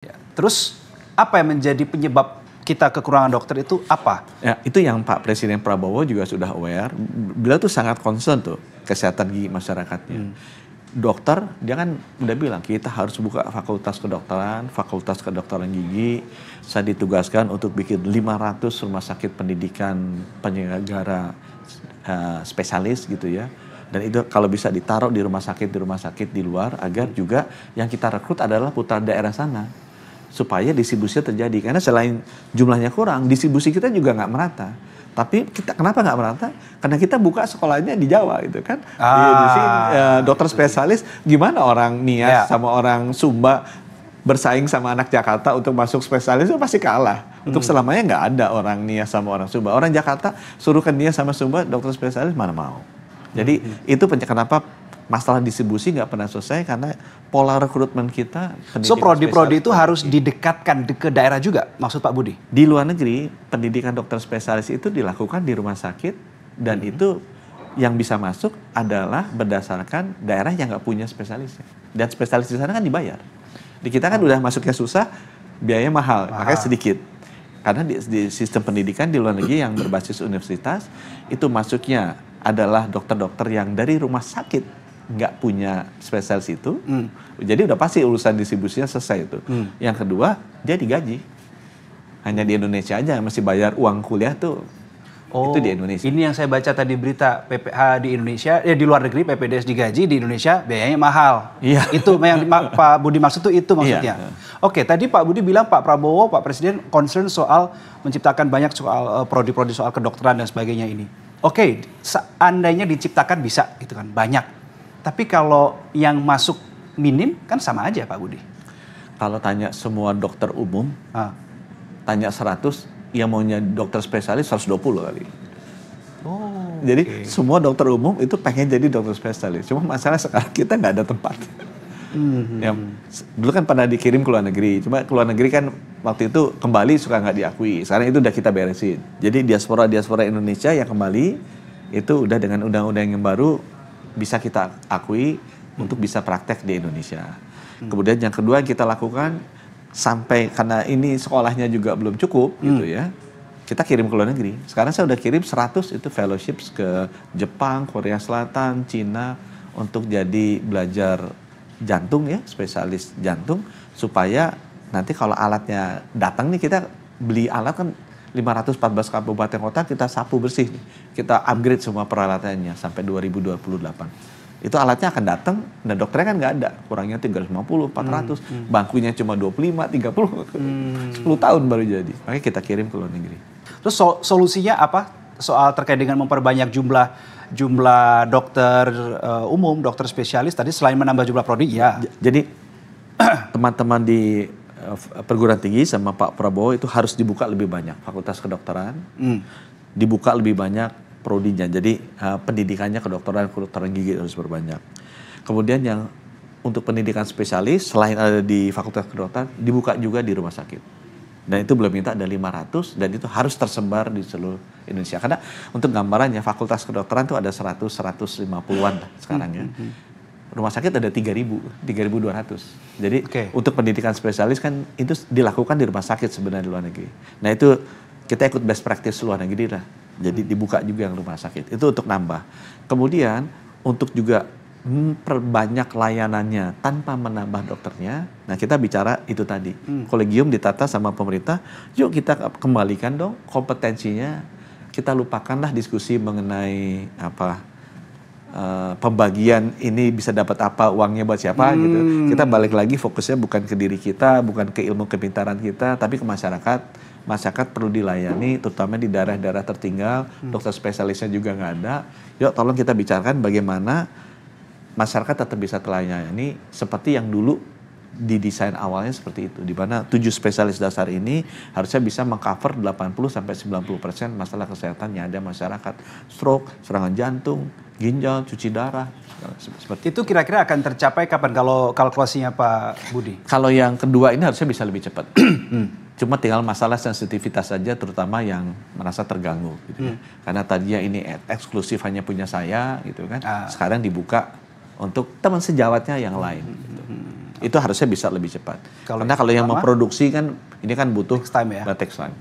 Ya. Terus apa yang menjadi penyebab kita kekurangan dokter itu apa? Ya, itu yang Pak Presiden Prabowo juga sudah aware. Beliau tuh sangat concern tuh kesehatan gigi masyarakatnya. Dokter, dia kan udah bilang kita harus buka fakultas kedokteran gigi. Saya ditugaskan untuk bikin 500 rumah sakit pendidikan penyelenggara spesialis gitu ya. Dan itu kalau bisa ditaruh di rumah sakit di luar agar juga yang kita rekrut adalah putra daerah sana. Supaya distribusinya terjadi. Karena selain jumlahnya kurang, distribusi kita juga nggak merata. Tapi kita kenapa nggak merata? Karena kita buka sekolahnya di Jawa gitu kan. Di sini dokter spesialis, gimana orang Nias sama orang Sumba bersaing sama anak Jakarta untuk masuk spesialis itu pasti kalah. Untuk selamanya nggak ada orang Nias sama orang Sumba. Orang Jakarta suruh ke Nias sama Sumba dokter spesialis mana mau. Jadi itu kenapa masalah distribusi nggak pernah selesai karena pola rekrutmen kita. So prodi-prodi itu harus didekatkan ke daerah juga, maksud Pak Budi? Di luar negeri pendidikan dokter spesialis itu dilakukan di rumah sakit dan itu yang bisa masuk adalah berdasarkan daerah yang nggak punya spesialisnya. Dan spesialis di sana kan dibayar. Di kita kan udah masuknya susah, biayanya mahal, makanya sedikit. Karena di sistem pendidikan di luar negeri yang berbasis universitas itu masuknya adalah dokter-dokter yang dari rumah sakit nggak punya spesialis itu, jadi udah pasti urusan distribusinya selesai itu. Yang kedua, dia digaji. Hanya di Indonesia aja masih bayar uang kuliah tuh. Itu di Indonesia. Ini yang saya baca tadi berita PPH di Indonesia, di luar negeri PPDS digaji, di Indonesia biayanya mahal. Iya. Itu yang Pak Budi maksud tuh itu maksudnya. Iya. Oke, tadi Pak Budi bilang Pak Prabowo, Pak Presiden concern soal menciptakan banyak soal prodi-prodi soal kedokteran dan sebagainya ini. Oke, seandainya diciptakan bisa gitu kan, banyak. Tapi kalau yang masuk minim kan sama aja Pak Budi. Kalau tanya semua dokter umum, tanya 100, yang maunya dokter spesialis 120 kali. Jadi semua dokter umum itu pengen jadi dokter spesialis. Cuma masalah sekarang kita nggak ada tempat. Ya, dulu kan pernah dikirim ke luar negeri. Cuma ke luar negeri kan waktu itu kembali suka nggak diakui. Sekarang itu udah kita beresin. Jadi diaspora Indonesia yang kembali itu udah dengan undang-undang yang baru bisa kita akui untuk bisa praktek di Indonesia. Kemudian yang kedua yang kita lakukan sampai karena ini sekolahnya juga belum cukup gitu ya. Kita kirim ke luar negeri. Sekarang saya udah kirim 100 itu fellowships ke Jepang, Korea Selatan, Cina untuk jadi belajar jantung ya, spesialis jantung supaya nanti kalau alatnya datang nih kita beli alat kan 514 kabupaten kota kita sapu bersih nih. Kita upgrade semua peralatannya sampai 2028. Itu alatnya akan datang dan dokternya kan nggak ada. Kurangnya 350, 400. Bangkunya cuma 25, 30. 10 tahun baru jadi. Makanya kita kirim ke luar negeri. Terus solusinya apa? Soal terkait dengan memperbanyak jumlah dokter umum, dokter spesialis tadi selain menambah jumlah prodi ya. Jadi teman-teman di perguruan tinggi sama Pak Prabowo itu harus dibuka lebih banyak fakultas kedokteran, dibuka lebih banyak prodinya. Jadi pendidikannya kedokteran gigi harus berbanyak. Kemudian yang untuk pendidikan spesialis selain ada di fakultas kedokteran dibuka juga di rumah sakit. Dan itu belum minta ada 500 dan itu harus tersebar di seluruh Indonesia. Karena untuk gambarannya fakultas kedokteran itu ada 100-150-an sekarang ya. Rumah sakit ada 3.200. Jadi untuk pendidikan spesialis kan itu dilakukan di rumah sakit sebenarnya di luar negeri. Nah itu kita ikut best practice luar negeri lah. Jadi dibuka juga yang rumah sakit. Itu untuk nambah. Kemudian untuk juga memperbanyak layanannya tanpa menambah dokternya. Nah kita bicara itu tadi. Kolegium ditata sama pemerintah. Yuk kita kembalikan dong kompetensinya. Kita lupakanlah diskusi mengenai pembagian ini bisa dapat apa, uangnya buat siapa gitu. Kita balik lagi fokusnya bukan ke diri kita, bukan ke ilmu kepintaran kita, tapi ke masyarakat. Masyarakat perlu dilayani, terutama di daerah-daerah tertinggal. Dokter spesialisnya juga nggak ada. Yuk tolong kita bicarakan bagaimana masyarakat tetap bisa terlayani seperti yang dulu didesain awalnya seperti itu. Di mana 7 spesialis dasar ini harusnya bisa mengcover 80-90% masalah kesehatan yang ada masyarakat. Stroke, serangan jantung, ginjal, cuci darah. Seperti itu kira-kira akan tercapai kapan kalau kalkulasinya Pak Budi? Kalau yang kedua ini harusnya bisa lebih cepat. Cuma tinggal masalah sensitivitas saja terutama yang merasa terganggu gitu ya. Karena tadinya ini eksklusif hanya punya saya gitu kan. Sekarang dibuka untuk teman sejawatnya yang lain gitu. Itu harusnya bisa lebih cepat. Karena kalau yang memproduksi kan ini kan butuh next time ya. Next time.